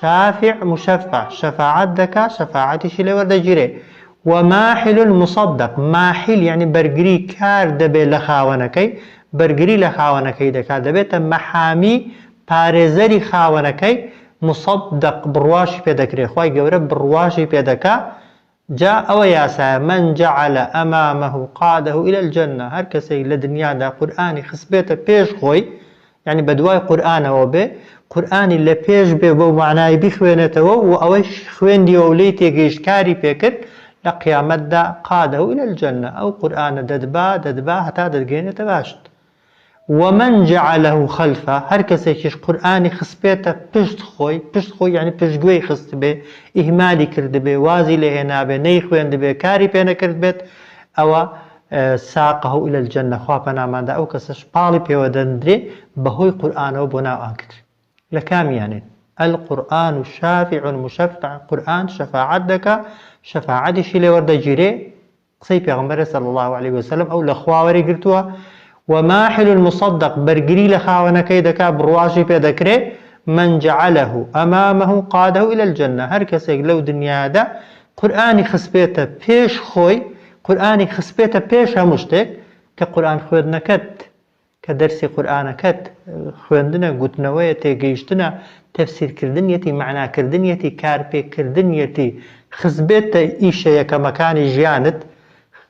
شافع مشفع شفاعت دكا شفاعتي شي لورد جيري وماحل مصدق ماحل يعني برقري كار دبي لخاونكي برقري لخاونكي دكا دبيت محامي باريزري خاونكي مصدق برواشي بيدكري خواي قورب برواشي بيدكا جاء أو ياسا من جعل أمامه قاده إلى الجنة هر كسي لدنيا دا قرآني خصبيته بيش خوي يعني بدواي قرآن وبي قرآني اللي بيش بي بو معناي بخوينته وأوش خوين دي وليتي جيش كاري بيكر لقيامت دا قاده إلى الجنة أو قرآن ددبا حتى ددقينة باشت ومن جعله خلفه هر کسی که قرآنی خصبیته پشت خوی يعني پشت گوی خست به اهمالی کرده به وازی لهنا به نیخوینده به کاری پینه کرد بید او ساقه الى الجنة خوابنا من دا او کسش پالی پیودندری بهوی قرآن و بنا آنکر لكام يعني القرآن شافع مشفع قرآن شفاعت دكا شفاعت شيلي ورد جيري قصي پیغمبر صلى الله عليه وسلم او لخواوري قرتوها وماحل المصدق برقري لخاونكي دكا برواجي بيدكري من جعله أمامه قاده إلى الجنة هر كسي لو دنيا دا قرآني خصبيته بيش خوي قرآني خصبيته بيش همشتك كقرآن خويدنا كت كدرسي قرآن كت خويندنا قوتنوية تيجيشتنا تفسير كردنيتي معنى كردنيتي كاربي كردنيتي خصبيته إيشا يكا مكاني جيانت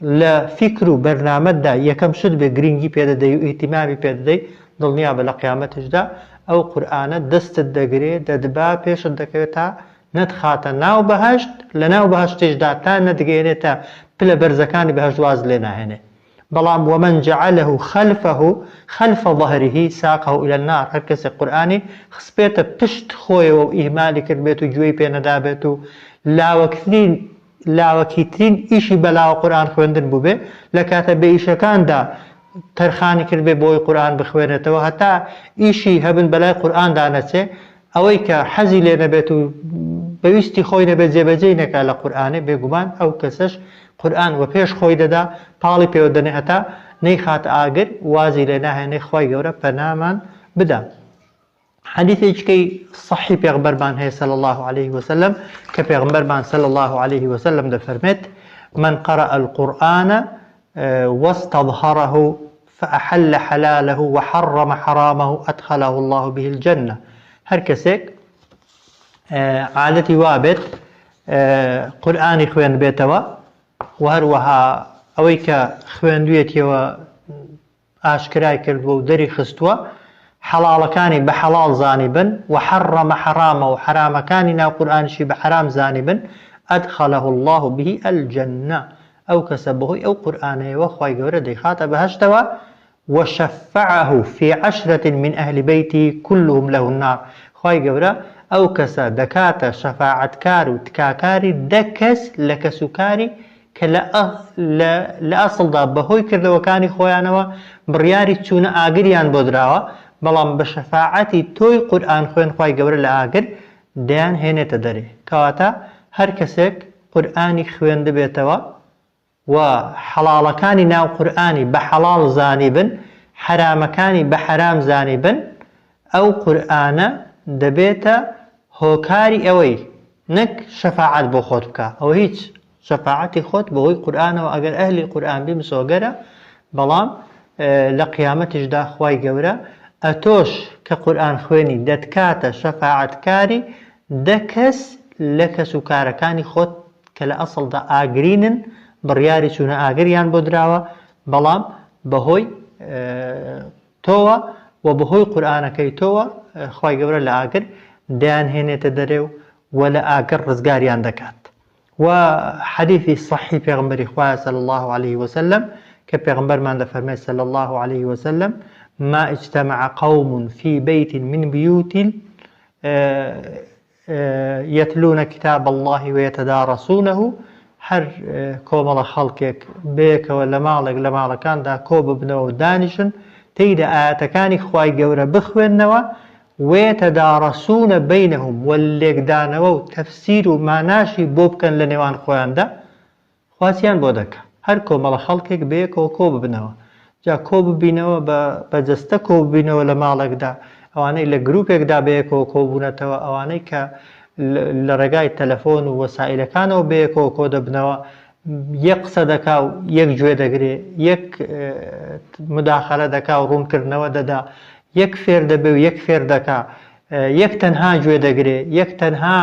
لفكر برنامج دا يكم شد بجرينجي بيدا دا اهتمامي بيدا دا دلنيا بلا قيامتش دا او قرآن دست الدقري ددبا بيش الدكتا ندخاتا ناو بهشت لناو بهشتش دا تا ندقيني تا بلا برزكاني بهشت واز لنا هنا بلام ومن جعله خلف ظهره ساقه الى النار هركس القرآني خصبيتا بشت خوي واهمالي كربيتو جوي بينا دابتو لا وكثرين لا وكيترين إيشي بلا قرآن خويندن بوبي لكاتا بإيشا كان دا ترخاني كربي بوي قرآن بخوينته وحتى إيشي هبن بلا قرآن دانته أويك حزي لنا بيتو بويستي خوينه بزيبزينك على قرآن بيقومان أو كسش قرآن وبيش خويده دا طالي بيودنه حتى نيخات آقر وازي لنا هني خوي يورا فنامان بدا حديث إجكي صحي پیغمبر بان هي صلى الله عليه وسلم كپیغمبر بان صلى الله عليه وسلم ده فرمت من قرأ القرآن واستظهره فأحل حلاله وحرم حرامه أدخله الله به الجنة هر كسيك عادتي وابت قرآني خوين بيتوا وهروها أويك خوين دويتي و آشكراي كردو ودري خستوا حلال كاني بحلال زانبا وحرم حرامه وحرام كاني نا قرآن شي بحرام زانبا أدخله الله به الجنة أو كسبه أو قرآنه وخواي قورة دي خاطب هشتوا وشفعه في 10 من أهل بيتي كلهم له النار خواي قورة أو كسا دكاتا شفاعت كارو تكاكاري دكس لكسكاري لأصل دا بهوي كردو وكاني خوانوا برياري تشونا آقريان بودراوا بلام بشفاعتي توي قرآن خوين خواي قبر لآقر ديان هيني تدري كواتا هر كسيك قرآني خوين دبيتوا وحلالكاني ناو قرآني بحلال زانبا حرامكاني بحرام زانبا أو قرآن دبيتا هوكاري أوي نك شفاعت بو خود بكا أو هيج شفاعتي خود بوي قرآن وأقر أهل القرآن بمسوغرة بلام لقيامتش دا خواي قبره أتوش كقرآن خويني دتكاتا شفاعت كاري دكس لكس وكاركاني خود كلا أصل دا آقرينن برياري سونا آقريان بودراوا بلام بهوي توا وبهوي قرآن كي توا خواي قبرا لآقر دان هنا تدريو ولا آقر رزقاريان دكات وحديثي صحي پیغمبر خواه صلى الله عليه وسلم كبيغمبر من فرمي صلى الله عليه وسلم ما اجتمع قوم في بيت من بيوت يتلون كتاب الله ويتدارسونه هر كومل خلقك بيك ولا مالك لمالك كان دا كوب بنو دانشن تيدا آتكاني خواي قورة بخوينوا ويتدارسون بينهم والليك دانوا تفسير ما ناشي بوبكن لنوان خوان دا خواسيان بودك هر كومل خلقك بيك وكوب بنوا جا كوب بينوا بجستا كوب بينوا لمالك دا اواني لجروبك دا بيك وكوبونتوا اواني لە ڕێگای تەلەفۆن و وەسائلەکانەوە بەیەکەوە کۆ دەبنەوە، یەک قسە دەکا و یەک گوێ دەگرێ، یەک مداخەلە دەکا و ڕوونکردنەوە دەدا، یەک فێر دەبێ و یەک فێر دەکا، یەک تەنها گوێ دەگرێ، یەک تەنها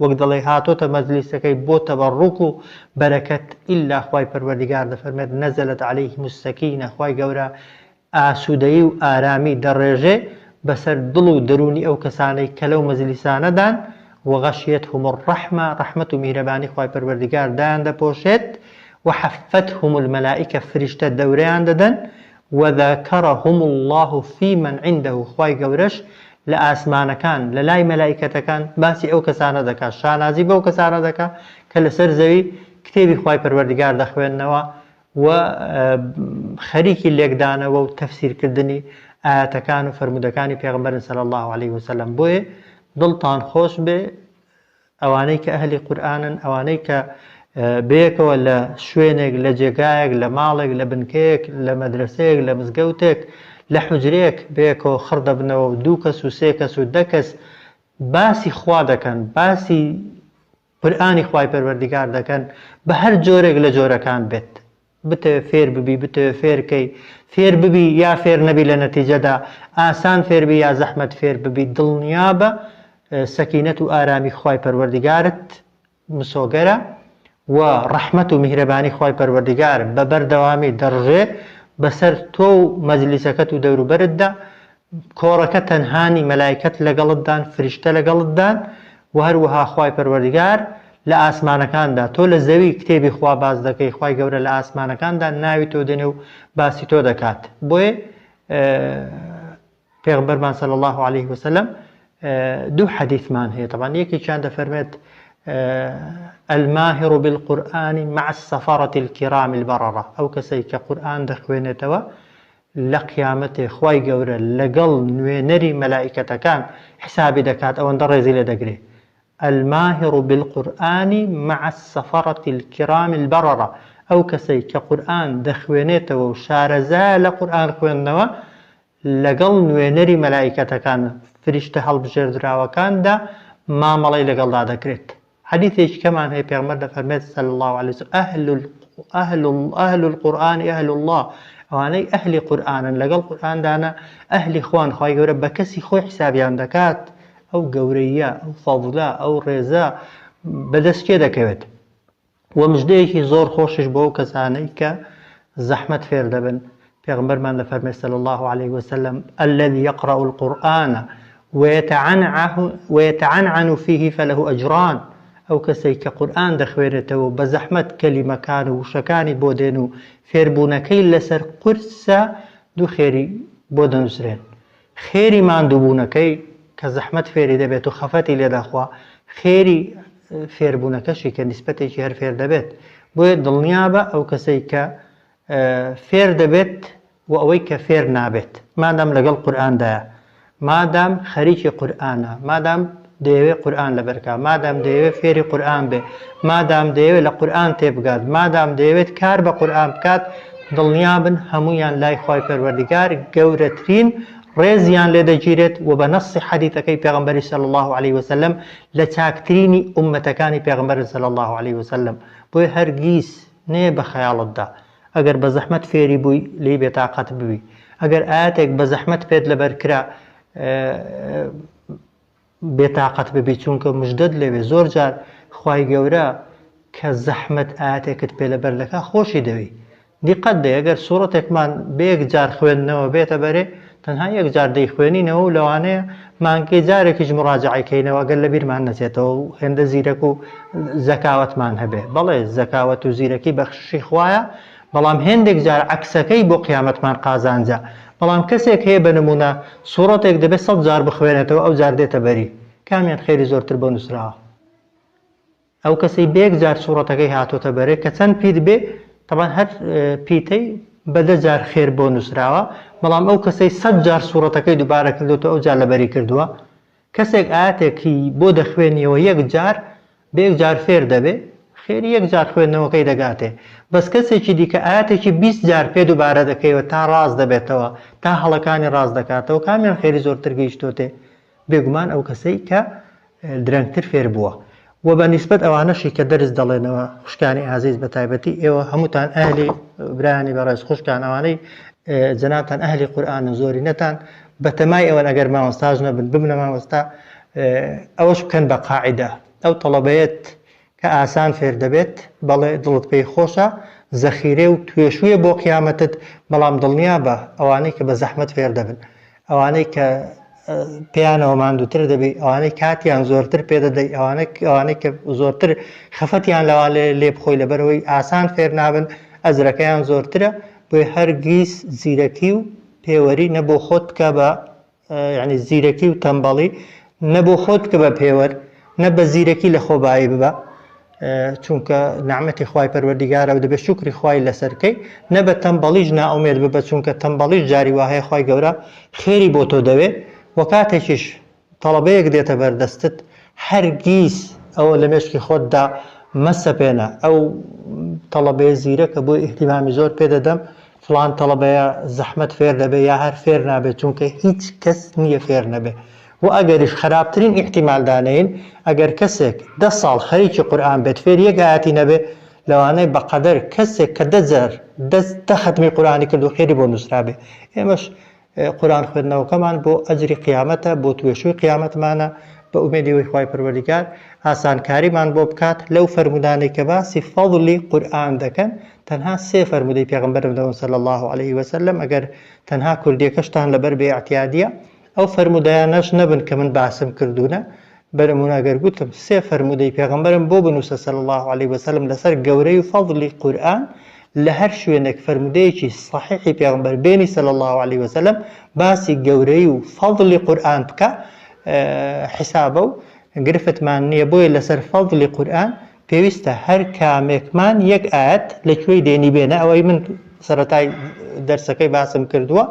وەک دەڵێ هاتۆتە مەجلیسەکەی بۆ تەبەڕوک و بەرەکەت ئیلا خوای پەروەردیگار دەفەرمێت نەزەلت عەلەیهم السەکینە، خوای گەورە ئاسوودەیی و ئارامی دەڕێژێ بەسەر دڵ و دەرونی ئەو کەسانەی کە لەو مەجلیسانەدان، وغەشیەتهم الرەحمە، ڕەحمەت و میهرەبانی خوای پەروەردیگار دایان دەپۆشێت، وحەفەتهم المەلائکە، فریشتە دەورەیان دەدەن، وذاکەرەهم الله فی من عنده، خوای گەورەش لە ئاسمانەکان لە لای مەلائکەتەکان باسی ئەو کەسانە دەکات، شانازی بەو کەسانە دەکات کە لەسەر زەوی کتێبی خوای پەروەردیگار دەخوێننەوە و خەریکی لێکدانەوە و تەفسیرکردنی ئاەتەکان و فەرمودەکانی پێغەمبەرن صلی الله عليه وسلم. بۆیە دڵتان خۆش بێ ئەوانەی کە ئەهلی قورئانن، ئەوانەی کە بەیەکەوە لە شوێنێک، لە جێگایەک، لە ماڵێک، لە بنکەیەک، لە مەدرسەیەک، لە مزگەوتێک، لە حوجرەیەک بەیەکەوە خڕ دەبنەوە و دوو کەس و سێ کەس و دە کەس باسی خوا دەکەن، باسی قورئانی خوای پەروەردیگار دەکەن بە هەر جۆرێک لە جۆرەکان بێت، بتەوێ فێر ببی، بتەوێ فێرکەی، فێر ببی یا فێر نەبی، لە نەتیجەدا ئاسان فێر بی یا زەحمەت فێر ببی، دڵنیا بە سەکینەت و ئارامی خوای پەروەردیگارت مسۆگەرە و ڕەحمەت و میهرەبانی خوای پەروەردیگار بە بەردەوامی دەڕژێ بەسەر تۆ و مەجلیسەکەت و دەوروبەرتدا، کۆڕەکە تەنهانی مەلایکەت لەگەڵتدان، فریشتە لەگەڵتدان، و هەروەها خوای پەروەردیگار لە ئاسمانەکاندا، تۆ لە زەوی کتێبی خوا باز دەکەی، خوای گەورە لە ئاسمانەکاندا ناوی تۆ دێنێ و باسی تۆ دەکات. بۆیە پێغەمبەرمان صلی الله عليه وسلم دوو حەدیثمان هەیە، طبعا یەکێکیان دەفەرمێت الماهر بالقرآن مع السفرة الكرام البررة، ئەو کەسەی کە قورئان دەخوێنێتەوە لە قیامەتێ خوای گەورە لەگەڵ نوێنەری مەلائکەتەکان حسابی دەکات، ئەوەندە ڕێزی لێ دەگرێت. الماهر بالقرآن مع السفرة الكرام البررة، ئەو کەسەی کە قورئان دەخوێنێتەوە و شارەزایە لە قورئان خوێندنەوە لەگەڵ نوێنەری مەلائکەتەکان فریشتە هەڵبژێردراوەکاندا مامەڵەی لەگەڵدا دەکرێت. حديث كمان هي بيغمر فرميت صلى الله عليه وسلم أهل القرآن أهل الله، واني أهل قرآن لقل قرآن دانا أهل إخوان خواهي قورا بكسي خوي حسابي عندكات أو قورية أو فضلاء أو رزاء بدس كده كويت. ومجديكي زور خوشش بو كساني كزحمة فيردبن بيغمر من فرميت صلى الله عليه وسلم الذي يقرأ القرآن ويتعنعن فيه فله أجران، ئەو کەسەی کە قورئان دەخوێنێتەوە بە زەحمەت کەلیمەکان و وشەکانی بۆ دێن و فێربوونەکەی لەسەر قورسە دوو خێری بۆ دەنووسرێن. خێری ماندووبوونەکەی کە زەحمەت فێری دەبێت و خەفەتی لێدەخوا، خێری فێربوونەکەشی کە نیسبەتێکی هەر فێر دەبێت. بۆیە دڵنیا بە ئەو کەسەی کە فێر دەبێت و ئەوەی کە فێر نابێت، مادام لەگەڵ قورئاندایە، مادام خەریکی قورئانە، مادام دەیەوێ قورئان لەبەرکە، مادام دەیەوێ فێری قورئان بێ، مادام دەیەوێت لە قورئان تێبگات، مادام دەیەوێت کار بە قورئان بکات، دڵنیا بن هەموویان لای خوای پەروەردیگار گەورەترین ڕێزیان لێ دەگیرێت و بە نەسی حەدیثەکەی پێغەمبەری صلی الله عليه وسلم لە چاکترینی ئومەتەکانی پێغەمبەر صلی الله عليه وسلم. بۆیە هەرگیز نێ بە خەیاڵتدا ئەگەر بە زەحمەت فێری بووی لی بێتاقەت ببی، ئەگەر ئاەتێک بە زەحمەت پێت لەبەرکرا بێتاقەت ببی، چونکە مژدەت لێوێ زۆر جار خوای گەورە کە زەحمەت ئاەتێکت پێ لەبەر دەکا خۆشی دەوی. دیقەت دێ ئەگەر سوورەتێکمان بە یەک جار خوێندنەوە بێتە بەرێ، تەنها یەک جار دەیخوێنینەوە و لەوانەیە مانگەی جارێکیش مڕاجعەکەینەوە ئەگەر لە بیرمان نەچێتەوە و هێندە زیرەک و زەکاوەتمان هەبێ. بەڵێ زەکاوەت و زیرەکی بەخشی خوایە، بەڵام هێندێک جار عەکسەکەی بۆ قیامەتمان قازانجا. بەڵام کەسێک هەیە بە نمونە سوورەتێک دەبێت 100 جار بخوێنێتەوە ئەو جار دێتە بەری، کامیان خێری زۆرتر بۆ نووسراوە؟ ئەو کەسەی بە یەک جار سوورەتەکەی هاتۆتە بەرێ کە چەند پیت بێ، طبعا هەر پیتەی بە 10 جار خێر بۆ نووسراوە، بەڵام ئەو کەسەی 100 جار سوورەتەکەی دووبارە کردوتەوە ئەو جار لەبەری کردووە. کەسێک ئاەتێکی بۆ دەخوێنیەوە یەک جار بە یەک جار فێر دەبێ، خێری یەک جار خوێندنەوەکەی دەگاتێ. بەس کەسێکی دیکە ئاەتێکی 20 جار پێ دووبارە دەکەیەوە تا ڕاز دەبێتەوە، تا هەڵەکانی ڕاز دەکاتەوە، کامیان خێری زۆرتر گەیشتۆتێ؟ بێگومان ئەو کەسەی کە درەنگتر فێر بووە و بە نیسبەت ئەوانەشی کە دەرس دەڵێنەوە خوشکانی ئازیز بە تایبەتی ئێوە هەمووتان ئەهلی برایانی بەڕێز خوشکان ئەوانەی جەنابتان ئەهلی قورئان و زۆری نەتان بە تەمای ئەوەن ئەگەر مامۆستاژ نەبن ببنە مامۆستا ئەوەش بکەن بە قاعیدە ئەو تەڵەبەیەت کە ئاسان فێر دەبێت بەڵێ دڵت پێی خۆشە زەخیرێ و توێشویە بۆ قیامەتت بەڵام دڵنیا بە ئەوانەی کە بە زەحمەت فێر دەبن ئەوانەی کە پێیانەوە ماندووتر دەبێت ئەوانەی کاتیان زۆرتر پێدەدەی ئەوانەی کە زۆرتر خەفەتیان لەوان لێ بخۆی لەبەرەوەی ئاسان فێر نابن ئەزرەکەیان زۆرترە بۆی هەرگیز زیرەکی و پێوەری نەبۆ خۆت بکە بە یعنی زیرەکی و تەمبەڵی نەبۆ خۆت بکە بە پێوەر نە بە زیرەکی لە خۆبایی ببە چونکە نعمەتی خوای پەروەردیگارە و دەبێت شکری خوای لەسەرکەی نە بە تەمبەڵیش نائومێد ببە چونکە تەمبەڵیش جاری وهەیە خوای گەورە خێری بۆ تۆ دەوێت و کاتێکیش تەڵەبەیەک دێتە بەردەستت هەرگیز ئەوە لە مێشکی خۆتدا مەسەپێنە ئەو تەڵەبەیە زیرەکە بۆی ئیحتیمامی زۆر پێدەدەم فڵان تەڵەبەیە زەحمەت فێر دەبێت یا هەر فێر نابێت چونکە هیچ کەس نییە فێر نەبێت و ئەگەریش خراپترین احتیمالدانەین ئەگەر کەسێک 10 ساڵ خەریکی قورئان بێت فێر یەک ئاەتی نەبێ لەوانەی بەقەدەر کەسێک کە 10 جار 10 ختمی قورئانی کرد و خێری بۆ نووسرابێ ئێمەش قورئان خوێندنەوەکەمان بۆ ئەجری قیامەتە بۆ توێشوی قیامەتمانە بە ئومێدی وەی خوای پەروەردیگار ئاسانکاریمان بۆ بکات لەو فەرمودانەی کە باسی فەضلی قورئان دەکەن تەنها 3 فەرمودەی پێغەمبەرم دەون صلی الله عليه وسلم ئەگەر تەنها کوردیەکەشتان لەبەر بێ اعتیادیە ئەو فەرمودەیانەش نەبن کە من باسم کردوونە بەرەمون ئەگەر گوتم 3 فەرمودەی پێغەمبەرم بۆ بنووسە صلی الله عليه وسلم لەسەر گەورەی و فەضلی قورئان لە هەر شوێنێک فەرمودەیەکی صحیحی پێغەمبەر بێنی صلی الله عليه وسلم باسی گەورەی و فەضلی قورئان بکە حسابە و گرفتمان نییە بۆیە لەسەر فەضلی قورئان پێویستە هەر کامێکمان یەک ئاەت لەکوێی دێنی بێنە ئەوەی من سەرەتای دەرسەکەی باسم کردووە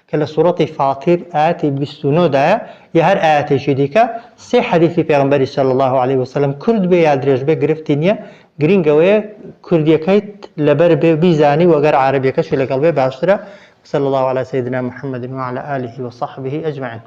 کە لە سوورەتی فاتیر ئاەتی 29 دایە یا هەر ئاەتێکی دیکە 3 حەدیثی پێغەمبەری صلی الله عليه وسلم کورد بێ یا درێژ بێ گرفتی نییە گرنگەوەیە کوردیەکەیت لەبەر بێ بیزانی وەگەر عەرەبیەکەشی لەگەڵ بێ باشترە صلى الله على سيدنا محمد وعلى آله وصحبه أجمعين.